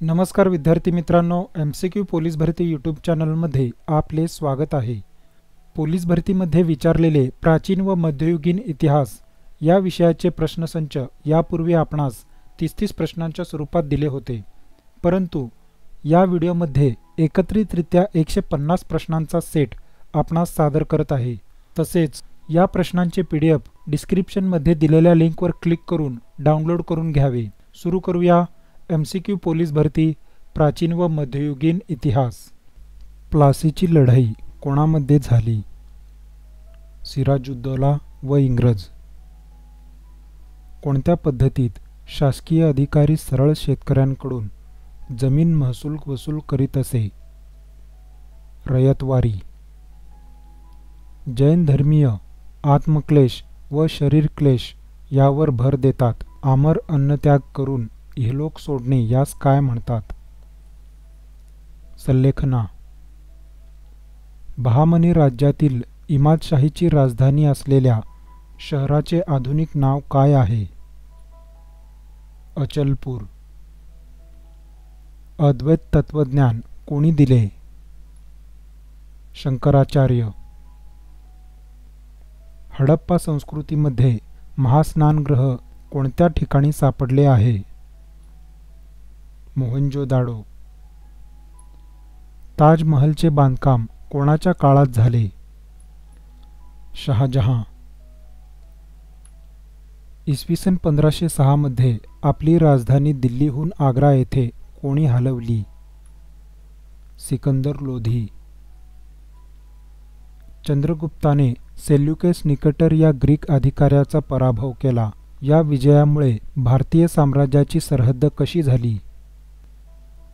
नमस्कार विद्यार्थी मित्रांनो, MCQ पोलीस भरती यूट्यूब चॅनलमध्ये आपले स्वागत आहे। पोलीस भरतीमध्ये विचारलेले प्राचीन व मध्ययुगीन इतिहास या विषयाचे प्रश्नसंच यापूर्वी आपणास 30 प्रश्नांच्या स्वरूपात दिले होते, परंतु या व्हिडिओमध्ये एकत्रितरित्या 150 प्रश्नांचा सेट आपणास सादर करत आहे। तसेच या प्रश्नांचे PDF डिस्क्रिप्शनमध्ये दिलेल्या लिंकवर क्लिक करून डाउनलोड करून घ्यावे। सुरू करूया MCQ पोलीस भरती प्राचीन व मध्ययुगीन इतिहास। प्लासीची लढाई कोणामध्ये झाली? सिराजुद्दौला व इंग्रज। कोणत्या पद्धतीत शासकीय अधिकारी सरळ शेतकऱ्यांकडून जमीन महसूल वसूल करीत असे? रयतवारी। जैन धर्मीय आत्मक्लेश व शरीर क्लेश यावर भर देतात। आमर अन्नत्याग करून इहलोक सोडणे यास काय म्हणतात? सल्लेखना। बहामनी राज्यातील इमादशाहीची राजधानी असलेल्या शहराचे आधुनिक नाव काय आहे? अचलपूर। अद्वैत तत्वज्ञान कोणी दिले? शंकराचार्य। हडप्पा संस्कृतीमध्ये महास्नानगृह कोणत्या ठिकाणी सापडले आहे? मोहनजोदाडो। ताजमहलचे बांधकाम कोणाच्या काळात झाले? शहाजहां। इसवी सन 1506 मध्ये आपली राजधानी दिल्लीहून आग्रा येथे कोणी हलवली? सिकंदर लोधी। चंद्रगुप्ताने सेल्युकस निकेटर या ग्रीक अधिकाऱ्याचा पराभव केला। या विजयामुळे भारतीय साम्राज्याची सरहद्द कशी झाली?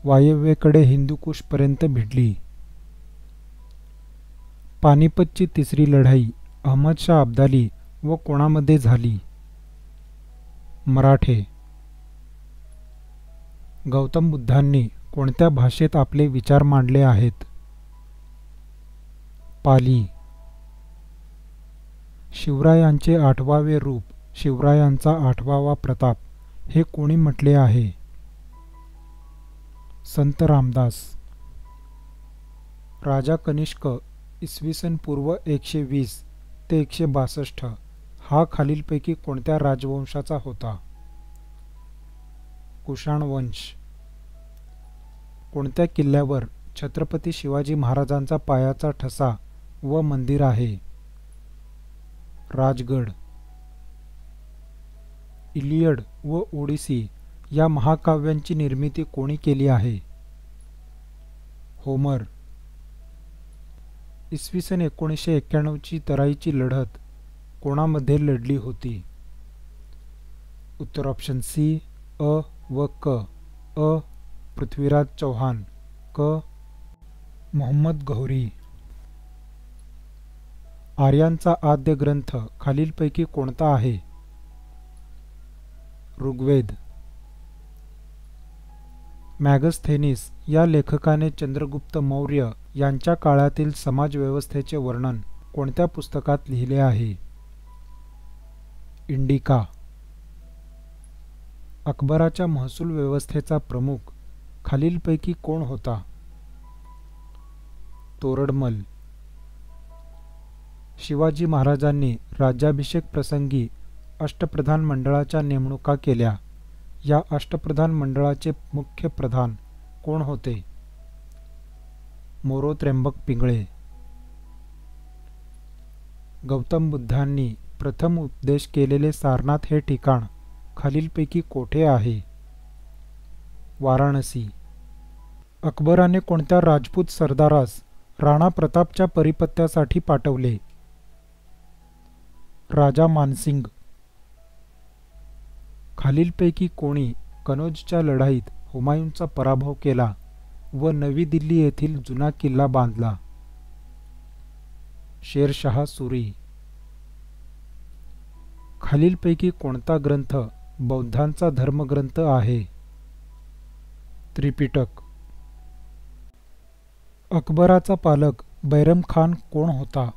वायव्येकडे हिंदुकुशपर्यंत भिडली। पानिपतची तिसरी लढाई अहमदशाह अब्दाली व कोणामध्ये झाली? मराठे। गौतम बुद्धांनी कोणत्या भाषेत आपले विचार मांडले आहेत? पाली। शिवरायांचे 8वावे रूप, शिवरायांचा 8वावा प्रताप हे कोणी म्हटले आहे? संत रामदास। राजा कनिष्क इसवी सन पूर्व 120 ते 162 हा खालीलपैकी कोणत्या राजवंशाचा होता? कुषाण वंश। कोणत्या किल्ल्यावर छत्रपती शिवाजी महाराजांचा पायाचा ठसा व मंदिर आहे? राजगड। इलियड व ओडिसी या महाकाव्यांची निर्मिती कोणी केली आहे? होमर। इसवी सन 1991 ची तराईची लढत कोणामध्ये लढली होती? उत्तर ऑप्शन सी अ व क। अ पृथ्वीराज चौहान, क मोहम्मद घौरी। आर्यांचा आद्य ग्रंथ खालीलपैकी कोणता आहे? ऋग्वेद। मॅगस्थेनिस या लेखकाने चंद्रगुप्त मौर्य यांच्या काळातील समाजव्यवस्थेचे वर्णन कोणत्या पुस्तकात लिहिले आहे? इंडिका। अकबराच्या महसूल व्यवस्थेचा प्रमुख खालीलपैकी कोण होता? तोरडमल। शिवाजी महाराजांनी राज्याभिषेक प्रसंगी अष्टप्रधान मंडळाच्या नेमणुका केल्या। या अष्टप्रधान मंडळाचे मुख्य प्रधान कोण होते? मोरो त्र्यंबक पिंगळे। गौतम बुद्धांनी प्रथम उपदेश केलेले सारनाथ हे ठिकाण खालीलपैकी कोठे आहे? वाराणसी। अकबराने कोणत्या राजपूत सरदारास राणा प्रतापच्या परिपत्यासाठी पाठवले? राजा मानसिंग। खालीलपैकी कोणी कनौजच्या लढाईत हुमायूनचा पराभव केला व नवी दिल्ली येथील जुना किल्ला बांधला? शेरशाह सुरी। खालीलपैकी कोणता ग्रंथ बौद्धांचा धर्मग्रंथ आहे? त्रिपिटक। अकबराचा पालक बैरम खान कोण होता?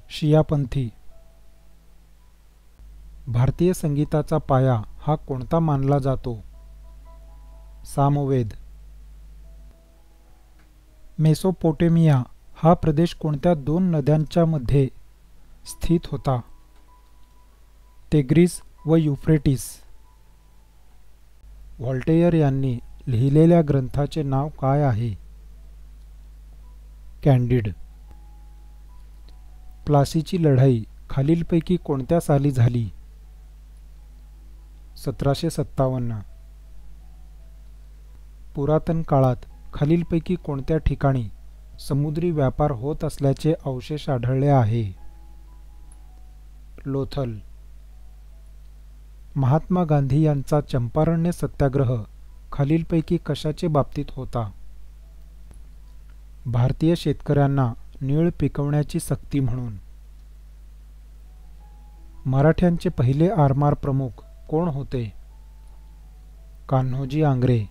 शियापंथी। भारतीय संगीताचा पाया हा कोणता मानला जातो? सामवेद. मेसोपोटेमिया हा प्रदेश कोणत्या दोन नद्यांच्या मध्ये स्थित होता? तेग्रीस व युफ्रेटिस. व्हॉल्टेयर यांनी लिहिलेल्या ग्रंथाचे नाव काय आहे? कॅन्डिड. प्लासीची लढाई खालीलपैकी कोणत्या साली झाली? 1757. पुरातन काळात खालीलपैकी कोणत्या ठिकाणी समुद्री व्यापार होत असल्याचे अवशेष आढळले आहे? लोथल. महात्मा गांधी यांचा चंपारण्य सत्याग्रह खालीलपैकी कशाचे बाबतीत होता? भारतीय शेतकऱ्यांना नीळ पिकवण्याची सक्ती म्हणून. मराठ्यांचे पहिले आरमार प्रमुख कोण होते? कान्होजी आंग्रे.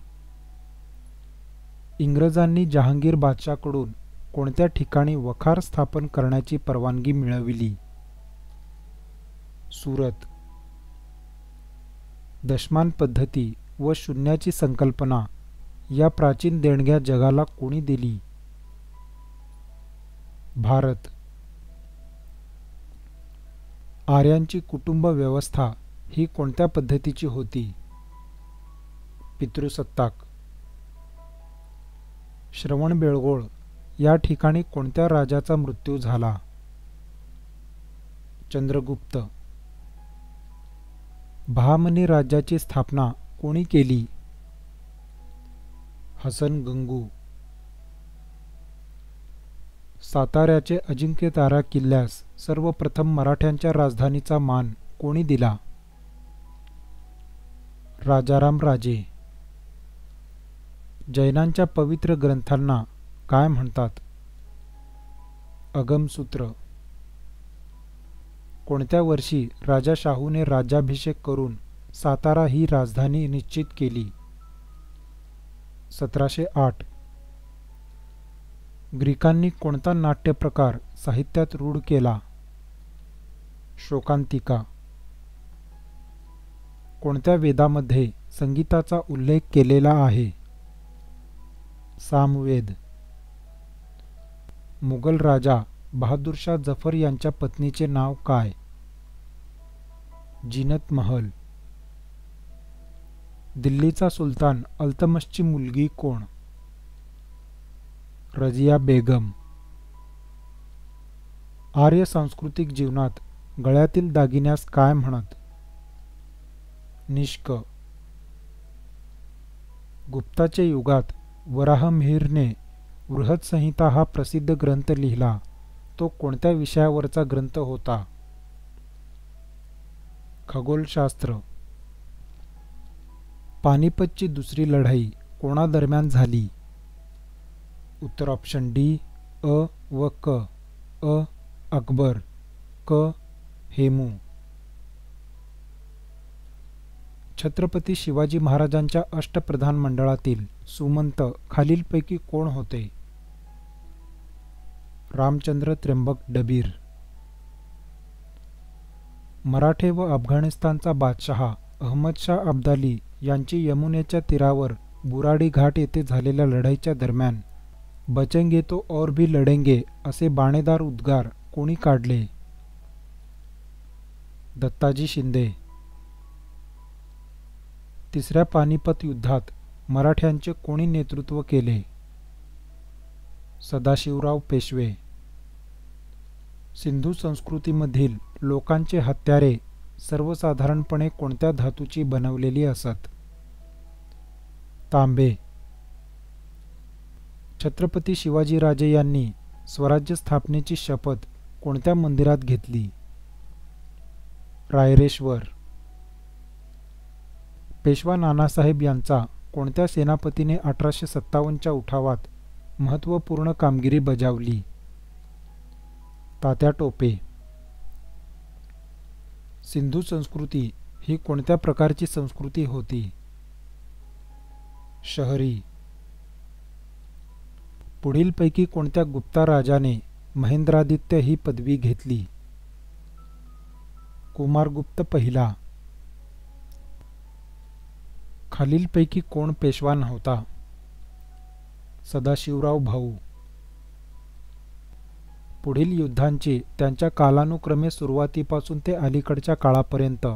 इंग्रजांनी जहांगीर बादशाहकडून कोणत्या ठिकाणी वखार स्थापन करण्याची परवानगी मिळविली? सुरत. दशमान पद्धती व शून्याची संकल्पना या प्राचीन देणग्या जगाला कोणी दिली? भारत. आर्यांची कुटुंब व्यवस्था ही कोणत्या पद्धतीची होती? पितृसत्ताक. श्रवणबेळगोळ या ठिकाणी कोणत्या राजाचा मृत्यू झाला? चंद्रगुप्त. बहामनी राज्याची स्थापना कोणी केली? हसन गंगू. साताऱ्याचे अजिंक्यतारा किल्ल्यास सर्वप्रथम मराठ्यांच्या राजधानीचा मान कोणी दिला? राजाराम राजे. जैनांच्या पवित्र ग्रंथांना काय म्हणतात? अगमसूत्र. कोणत्या वर्षी राजा शाहूने राज्याभिषेक करून सातारा ही राजधानी निश्चित केली? 1708. ग्रीकांनी कोणता नाट्यप्रकार साहित्यात रूढ केला? शोकांतिका. कोणत्या वेदामध्ये संगीताचा उल्लेख केलेला आहे? सामवेद. मुघल राजा बहादूरशाह जफर यांच्या पत्नीचे नाव काय? जिनत महल. दिल्लीचा सुलतान अल्तमशची मुलगी कोण? रजिया बेगम. आर्य सांस्कृतिक जीवनात गळ्यातील दागिन्यास काय म्हणत? निष्क. गुप्ताच्या युगात वराहमिहिरने बृहत्संहिता हा प्रसिद्ध ग्रंथ लिहिला, तो कोणत्या विषयावरचा ग्रंथ होता? खगोलशास्त्र. पानिपतची दुसरी लढाई कोणादरम्यान झाली? उत्तर ऑप्शन डी अ व क. अ अकबर, क हेमू. छत्रपती शिवाजी महाराजांच्या अष्टप्रधान मंडळातील सुमंत खालीलपैकी कोण होते? रामचंद्र त्र्यंबक डबीर. मराठे व अफगाणिस्तानचा बादशहा अहमदशाह अब्दाली यांची यमुनेच्या तीरावर बुराडी घाट येथे झालेल्या लढाईच्या दरम्यान बचेंगे तो और भी लढेंगे असे बाणेदार उद्गार कोणी काढले? दत्ताजी शिंदे. तिसऱ्या पानिपत युद्धात मराठ्यांचे कोणी नेतृत्व केले? सदाशिवराव पेशवे. सिंधू संस्कृतीमधील लोकांचे हत्यारे सर्वसाधारणपणे कोणत्या धातूची बनवलेली असत? तांबे. छत्रपती शिवाजीराजे यांनी स्वराज्य स्थापनेची शपथ कोणत्या मंदिरात घेतली? रायरेश्वर. पेशवा नानासाहेब यांचा कोणत्या सेनापतीने 1857च्या उठावात महत्त्वपूर्ण कामगिरी बजावली? तात्या टोपे. सिंधू संस्कृती ही कोणत्या प्रकारची संस्कृती होती? शहरी. पुढीलपैकी कोणत्या गुप्ता राजाने महेंद्रादित्य ही पदवी घेतली? कुमारगुप्त पहिला. खालीलपैकी कोण पेशवा नव्हता? सदाशिवराव भाऊ. पुढील युद्धांची त्यांच्या कालानुक्रमे सुरुवातीपासून ते अलीकडच्या काळापर्यंत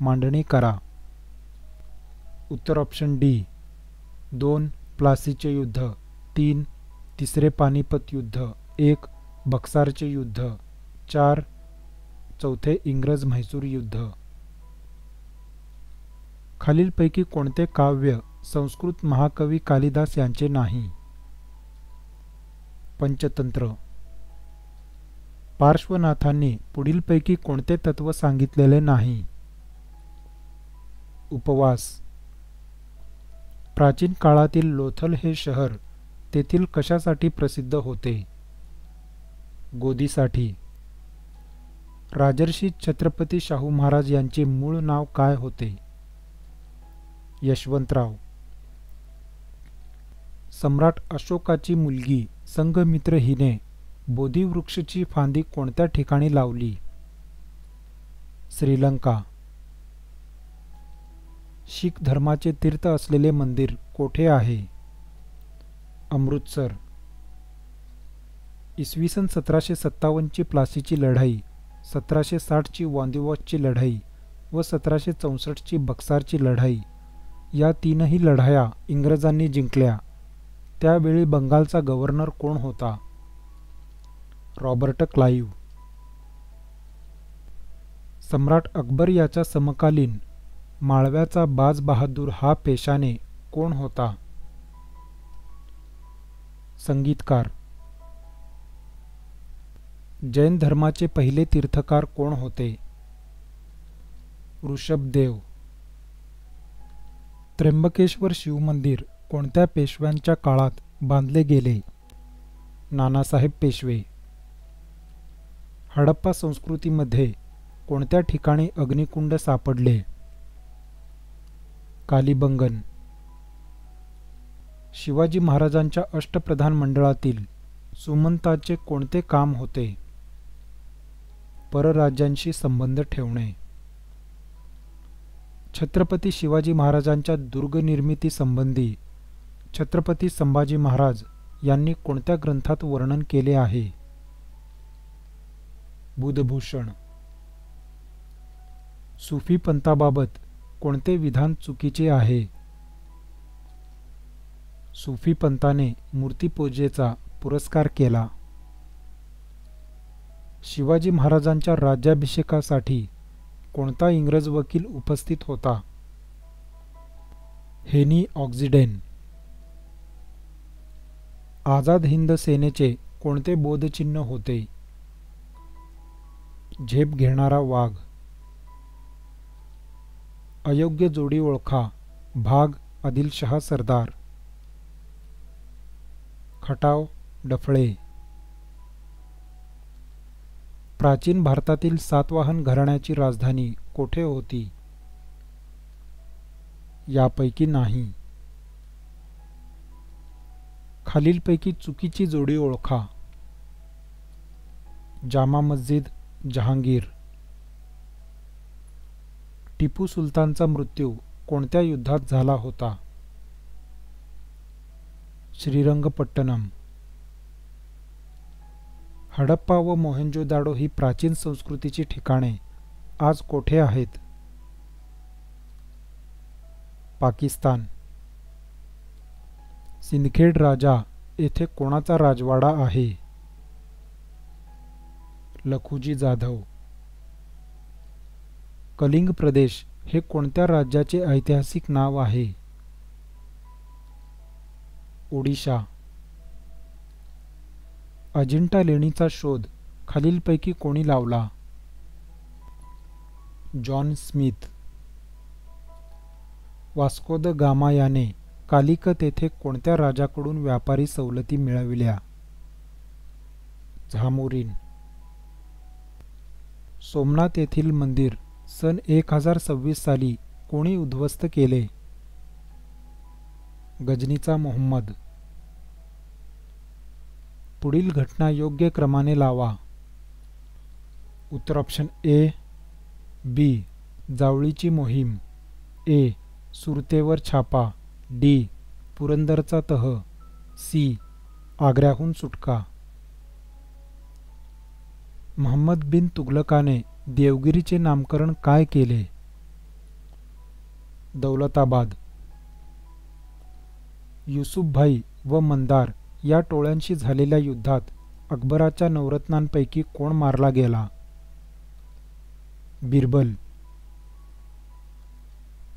मांडणी करा. उत्तर ऑप्शन डी. 2 प्लासीचे युद्ध, 3 तिसरे पानिपत युद्ध, 1 बक्सारचे युद्ध, 4 चौथे इंग्रज-म्हैसूर युद्ध. खालीलपैकी कोणते काव्य संस्कृत महाकवी कालिदास यांचे नाही? पंचतंत्र. पार्श्वनाथांनी पुढीलपैकी कोणते तत्व सांगितलेले नाही? उपवास. प्राचीन काळातील लोथल हे शहर तेथील कशासाठी प्रसिद्ध होते? गोदीसाठी. राजर्षी छत्रपती शाहू महाराज यांचे मूळ नाव काय होते? यशवंतराव. सम्राट अशोकाची मुलगी संघमित्र हिने बोधिवृक्षाची फांदी कोणत्या ठिकाणी लावली? श्रीलंका. शीख धर्माचे तीर्थ असलेले मंदिर कोठे आहे? अमृतसर. इसवी सन 1757 ची प्लासीची लढाई, 1760 ची वांदिवॉसची लढाई व 1764 ची बक्सारची लढाई या तीनही लढाया इंग्रजांनी जिंकल्या. त्यावेळी बंगालचा गव्हर्नर कोण होता? Robert Clive. सम्राट अकबर याचा समकालीन माळव्याचा बाज बहादूर हा पेशाने कोण होता? संगीतकार. जैन धर्माचे पहिले तीर्थकार कोण होते? ऋषभदेव. त्र्यंबकेश्वर शिवमंदिर कोणत्या पेशव्यांच्या काळात बांधले गेले? नानासाहेब पेशवे. हडप्पा संस्कृतीमध्ये कोणत्या ठिकाणी अग्निकुंड सापडले? कालीबंगन. शिवाजी महाराजांच्या अष्टप्रधान मंडळातील सुमंताचे कोणते काम होते? परराज्यांशी संबंध ठेवणे. छत्रपती शिवाजी महाराजांच्या दुर्गनिर्मिती संबंधी छत्रपती संभाजी महाराज यांनी कोणत्या ग्रंथात वर्णन केले आहे? बुधभूषण. सूफी पंथाबाबत कोणते विधान चुकीचे आहे? सूफी पंथाने मूर्तिपूजेचा पुरस्कार केला. शिवाजी महाराजांच्या राज्याभिषेकासाठी कोणता इंग्रज वकील उपस्थित होता? हेनी ऑक्सिडेन. आझाद हिंद सेनेचे कोणते बोधचिन्ह होते? झेप घेणारा वाघ. अयोग्य जोडी ओळखा. भाग आदिलशहा सरदार. खटाव डफळे. प्राचीन भारतातील सातवाहन घराण्याची राजधानी कोठे होती? यापैकी नाही. खालीलपैकी चुकीची जोडी ओळखा. जामा मस्जिद, जहांगीर. टिपू सुलतानचा मृत्यू कोणत्या युद्धात झाला होता? श्रीरंगपट्टणम. हडप्पा व मोहेंजोदाडो ही प्राचीन संस्कृतीची ठिकाणे आज कोठे आहेत? पाकिस्तान. सिंदखेड राजा येथे कोणाचा राजवाडा आहे? लखुजी जाधव. कलिंग प्रदेश हे कोणत्या राज्याचे ऐतिहासिक नाव आहे? ओडिशा. अजिंठा लेणीचा शोध खालीलपैकी कोणी लावला? John Smith. Vasco the gamma याने कालिकत येथे कोणत्या राजाकडून व्यापारी सवलती मिळविल्या? झामोरीन. सोमनाथ येथील मंदिर सन 1026 साली कोणी उद्ध्वस्त केले? गजनीचा मोहम्मद. पुढील घटना योग्य क्रमाने लावा. उत्तर ऑप्शन ए. बी. जावळीची मोहीम. ए. सुरतेवर छापा. डी. पुरंदरचा तह. सी. आग्र्याहून सुटका. महम्मद बिन तुघलकाने देवगिरीचे नामकरण काय केले? दौलताबाद. युसुफभाई व मंदार या टोळ्यांशी झालेल्या युद्धात अकबराच्या नवरत्नांपैकी कोण मारला गेला? बिरबल.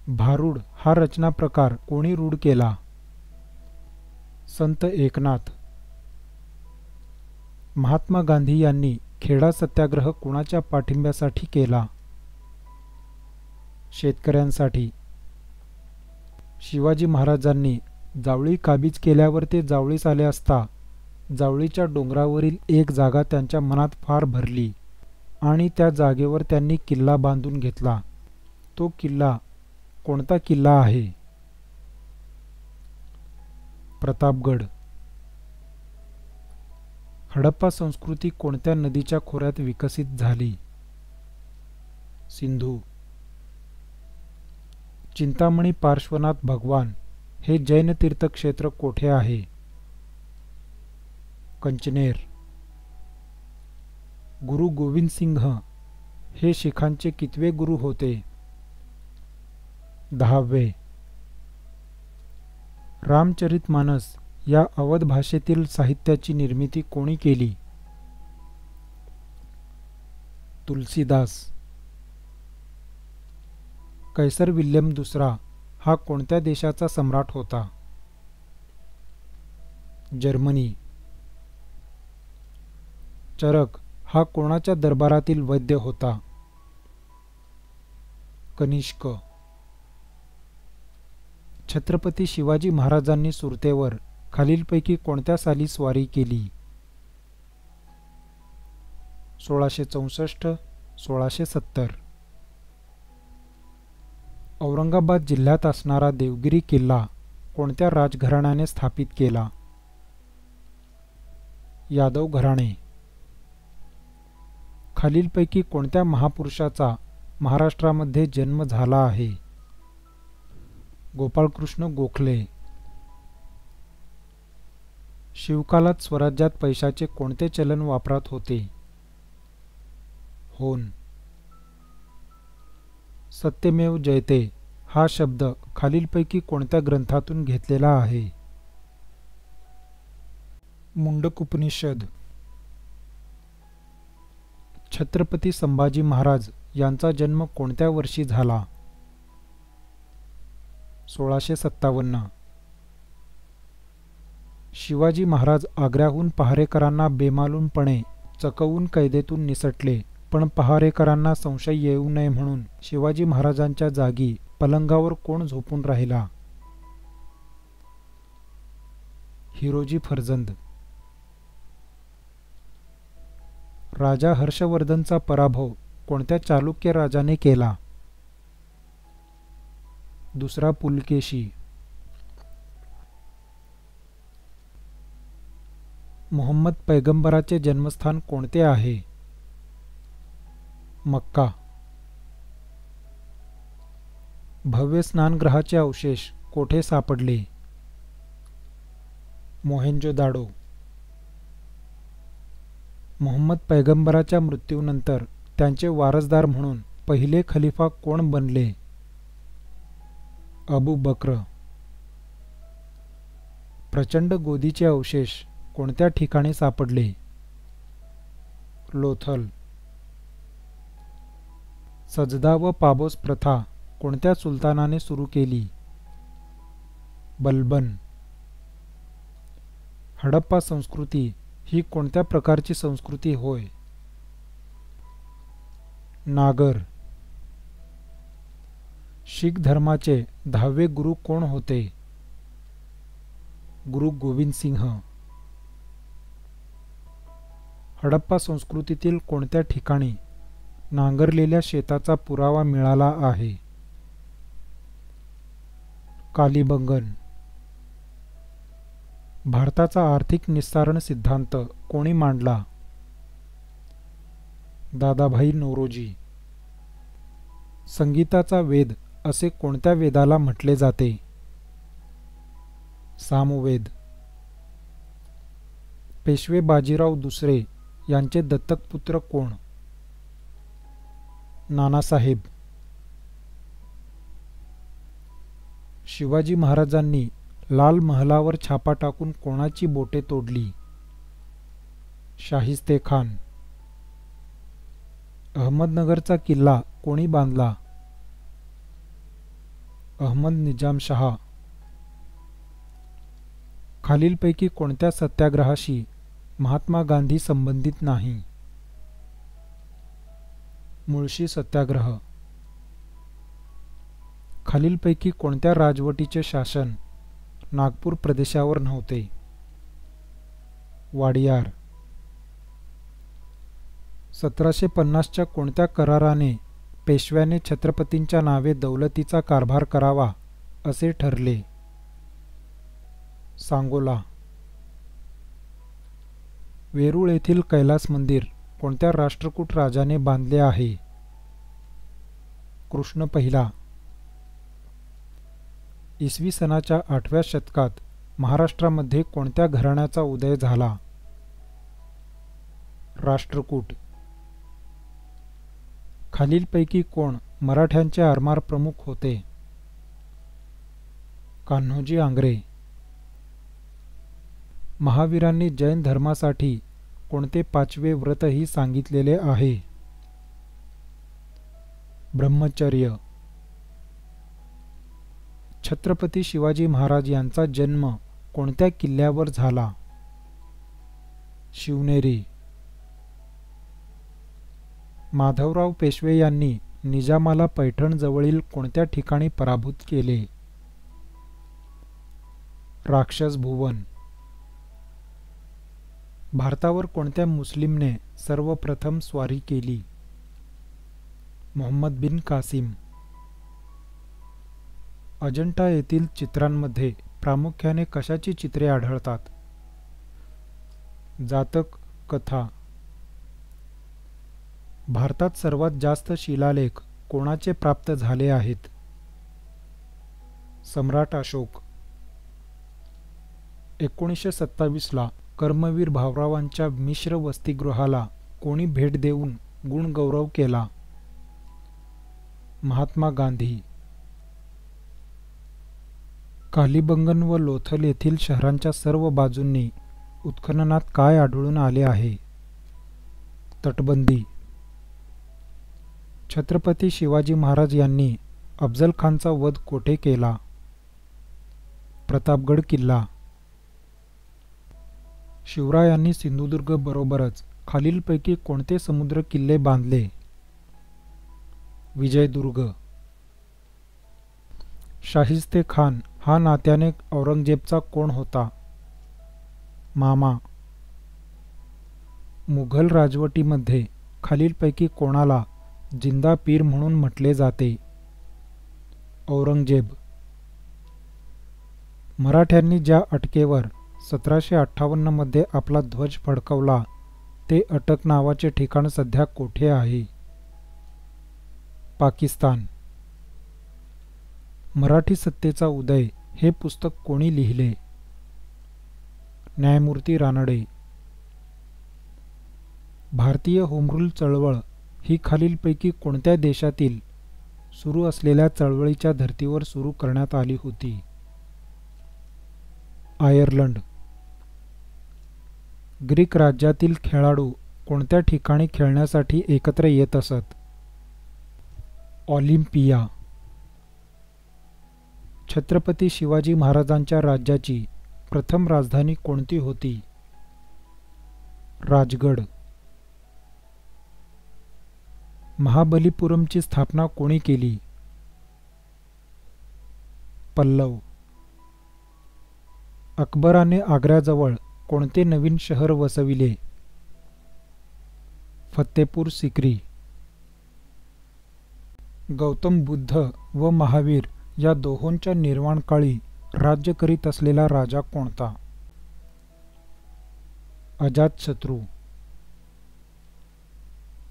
भारूड हा रचना प्रकार कोणी रूढ केला? संत एकनाथ. महात्मा गांधी यांनी खेडा सत्याग्रह कुणाच्या पाठिंब्यासाठी केला? शेतकऱ्यांसाठी. शिवाजी महाराजांनी जावळी काबीज केल्यावर ते जावळीस आले असता जावळीच्या डोंगरावरील एक जागा त्यांच्या मनात फार भरली आणि त्या जागेवर त्यांनी किल्ला बांधून घेतला. तो किल्ला कोणता किल्ला आहे? प्रतापगड. हडप्पा संस्कृती कोणत्या नदीच्या खोऱ्यात विकसित झाली? सिंधू. चिंतामणी पार्श्वनाथ भगवान हे जैन तीर्थक्षेत्र कोठे आहे? कंचनेर. गुरु गोविंद सिंह हे शिखांचे कितवे गुरु होते? 10वे. रामचरितमानस या अवध भाषेतील साहित्याची निर्मिती कोणी केली? तुलसीदास. कैसर विल्यम दुसरा हा कोणत्या देशाचा सम्राट होता? जर्मनी. चरक हा कोणाच्या दरबारातील वैद्य होता? कनिष्क. छत्रपती शिवाजी महाराजांनी सुरतेवर खालीलपैकी कोणत्या साली स्वारी केली? 1664, 1670. औरंगाबाद जिल्ह्यात असणारा देवगिरी किल्ला कोणत्या राजघराण्याने स्थापित केला? यादव घराणे. खालीलपैकी कोणत्या महापुरुषाचा महाराष्ट्रामध्ये जन्म झाला आहे? गोपाळकृष्ण गोखले. शिवकालात स्वराज्यात पैशाचे कोणते चलन वापरात होते? होन. सत्यमेव जयते हा शब्द खालीलपैकी कोणत्या ग्रंथातून घेतलेला आहे? मुंडकोपनिषद. छत्रपती संभाजी महाराज यांचा जन्म कोणत्या वर्षी झाला? 1657. शिवाजी महाराज आग्र्याहून पहारेकरांना बेमालूमपणे चकवून कैदेतून निसटले, पण पहारेकरांना संशय येऊ नये म्हणून शिवाजी महाराजांच्या जागी पलंगावर कोण झोपून राहिला? हिरोजी फर्जंद. राजा हर्षवर्धनचा पराभव कोणत्या चालुक्य राजाने केला? दुसरा पुलकेशी. मुहम्मद पैगंबराचे जन्मस्थान कोणते आहे? मक्का. भव्य स्नानगृहाचे अवशेष कोठे सापडले? मोहेंजोदाडो. मुहम्मद पैगंबराच्या मृत्यूनंतर त्यांचे वारसदार म्हणून पहिले खलिफा कोण बनले? अबू बक्र. प्रचंड गोदीचे अवशेष कोणत्या ठिकाणी सापडले? लोथल. सजदा व पाबोस प्रथा कोणत्या सुलतानाने सुरू केली? बलबन. हडप्पा संस्कृती ही कोणत्या प्रकारची संस्कृती होय? नागर. शीख धर्माचे 10वे गुरु कोण होते? गुरु गोविंद सिंह. हडप्पा संस्कृतीतील कोणत्या ठिकाणी नांगरलेल्या शेताचा पुरावा मिळाला आहे? कालीबंगन. भारताचा आर्थिक निस्सारण सिद्धांत कोणी मांडला? दादाभाई नौरोजी. संगीताचा वेद असे कोणत्या वेदाला म्हटले जाते? सामवेद. पेशवे बाजीराव दुसरे यांचे दत्तक पुत्र कोण? नानासाहेब. शिवाजी महाराजांनी लाल महालावर छापा टाकून कोणाची बोटे तोडली? शाहिस्ते खान. अहमदनगरचा किल्ला कोणी बांधला? अहमद निजाम शहा. खालीलपैकी कोणत्या सत्याग्रहाशी महात्मा गांधी संबंधित नाही? मुळशी सत्याग्रह. खालीलपैकी कोणत्या राजवटीचे शासन नागपूर प्रदेशावर नव्हते? वाडियार. 1750च्या कोणत्या कराराने पेशव्याने छत्रपतींच्या नावे दौलतीचा कारभार करावा असे ठरले? सांगोला. वेरूळ येथील कैलास मंदिर कोणत्या राष्ट्रकूट राजाने बांधले आहे? कृष्ण पहिला. इसवी सनाच्या 8व्या शतकात महाराष्ट्रामध्ये कोणत्या घराण्याचा उदय झाला? राष्ट्रकूट. खालीलपैकी कोण मराठ्यांचे आरमार प्रमुख होते? कान्होजी आंग्रे. महावीरांनी जैन धर्मासाठी कोणते 5वे व्रतही सांगितलेले आहे? ब्रह्मचर्य. छत्रपती शिवाजी महाराज यांचा जन्म कोणत्या किल्ल्यावर झाला? शिवनेरी. माधवराव पेशवे यांनी निजामाला पैठण जवळील कोणत्या ठिकाणी पराभूत केले? राक्षस भुवन. भारतावर कोणत्या मुस्लिमने सर्वप्रथम स्वारी केली? मोहम्मद बिन कासिम. अजंठा येथील चित्रांमध्ये प्रामुख्याने कशाची चित्रे आढळतात? जातक, कथा. भारतात सर्वात जास्त शिलालेख कोणाचे प्राप्त झाले आहेत? सम्राट अशोक. 1927ला कर्मवीर भाऊरावांच्या मिश्र वसतिगृहाला कोणी भेट देऊन गुणगौरव केला? महात्मा गांधी. कालिबंगन व लोथल येथील शहरांच्या सर्व बाजूंनी उत्खननात काय आढळून आले आहे? तटबंदी. छत्रपती शिवाजी महाराज यांनी अफजल खानचा वध कोठे केला? प्रतापगड किल्ला. शिवरायांनी सिंधुदुर्ग बरोबरच खालीलपैकी कोणते समुद्र किल्ले बांधले? विजयदुर्ग. शाहिस्ते खान हा नात्याने औरंगजेबचा कोण होता? मामा. मुघल राजवटीमध्ये खालीलपैकी कोणाला जिंदा पीर म्हणून म्हटले जाते? औरंगजेब. मराठ्यांनी ज्या अटकेवर 1758 मध्ये आपला ध्वज फडकवला ते अटक नावाचे ठिकाण सध्या कोठे आहे? पाकिस्तान. मराठी सत्तेचा उदय हे पुस्तक कोणी लिहिले? न्यायमूर्ती रानडे. भारतीय होमरूल चळवळ ही खालीलपैकी कोणत्या देशातील सुरू असलेल्या चळवळीच्या धर्तीवर सुरू करण्यात आली होती? आयर्लंड. ग्रीक राज्यातील खेळाडू कोणत्या ठिकाणी खेळण्यासाठी एकत्र येत असत? ऑलिम्पिया. छत्रपती शिवाजी महाराजांच्या राज्याची प्रथम राजधानी कोणती होती? राजगड. महाबलीपुरमची स्थापना कोणी केली? पल्लव. अकबराने आग्र्याजवळ कोणते नवीन शहर वसविले? फत्तेपूर सिक्री. गौतम बुद्ध व महावीर या दोहोंच्या निर्वाणकाळी राज्य करीत असलेला राजा कोणता? अजातशत्रू.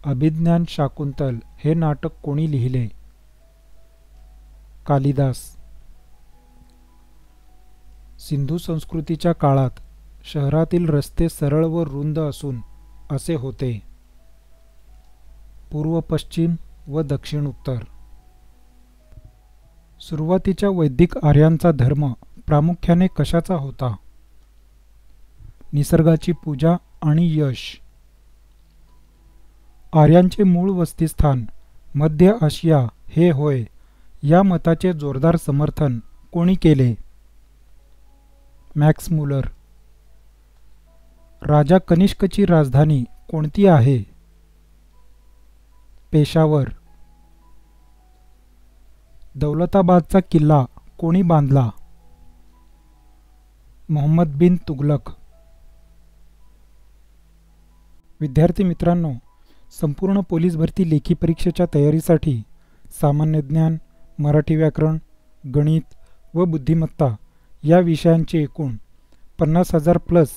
अभिज्ञान शाकुंतल हे नाटक कोणी लिहिले? कालिदास. सिंधू संस्कृतीच्या काळात शहरातील रस्ते सरळ व रुंद असून असे होते. पूर्व पश्चिम व दक्षिण उत्तर. सुरुवातीच्या वैदिक आर्यांचा धर्म प्रामुख्याने कशाचा होता? निसर्गाची पूजा आणि यश. आर्यांचे मूळ वस्तीस्थान मध्य आशिया हे होय, या मताचे जोरदार समर्थन कोणी केले? Max Mueller. राजा कनिष्कची राजधानी कोणती आहे? पेशावर. दौलताबादचा किल्ला कोणी बांधला? मोहम्मद बिन तुगलक. विद्यार्थी मित्रांनो, संपूर्ण पोलीस भरती लेखी परीक्षेच्या तयारीसाठी सामान्य ज्ञान, मराठी व्याकरण, गणित व बुद्धिमत्ता या विषयांची एकूण 50,000 प्लस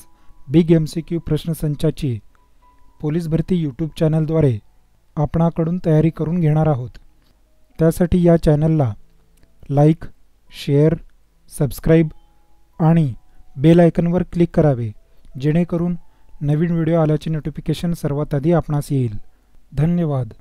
बिग MCQ प्रश्नसंचाची पोलीस भरती यूट्यूब चॅनलद्वारे आपणाकडून तयारी करून घेणार आहोत. त्यासाठी या चॅनलला लाईक, शेअर, सबस्क्राईब आणि बेल आयकॉनवर क्लिक करावे, जेणेकरून नवीन व्हिडिओ आल्याचे नोटिफिकेशन सर्वात आधी आपणास येईल. धन्यवाद.